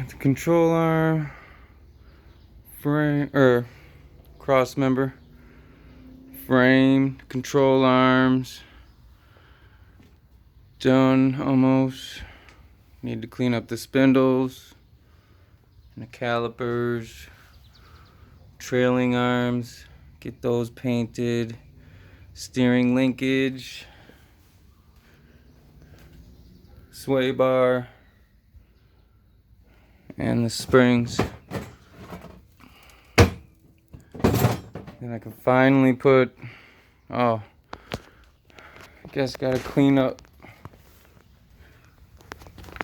The control arm, frame, or cross member, frame, control arms, done almost. Need to clean up the spindles and the calipers, trailing arms, get those painted, steering linkage, sway bar, and the springs. Then I can finally put, I guess gotta clean up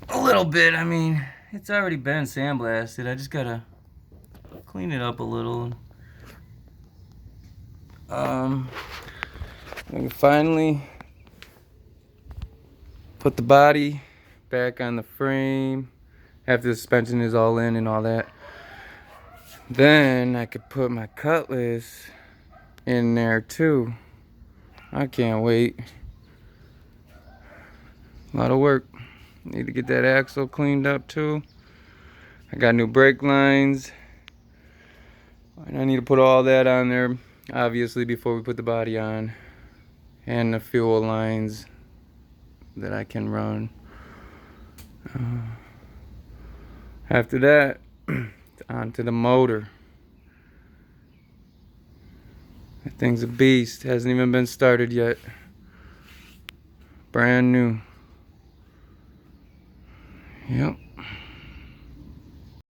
a little bit. I mean, it's already been sandblasted. I just gotta clean it up a little. I can finally put the body back on the frame after the suspension is all in and all that. Then I could put my cutlass in there too. I can't wait. A lot of work. Need to get that axle cleaned up too. I got new brake lines. And I need to put all that on there, obviously, before we put the body on. And the fuel lines that I can run. After that, onto the motor. That thing's a beast. Hasn't even been started yet. Brand new. Yep.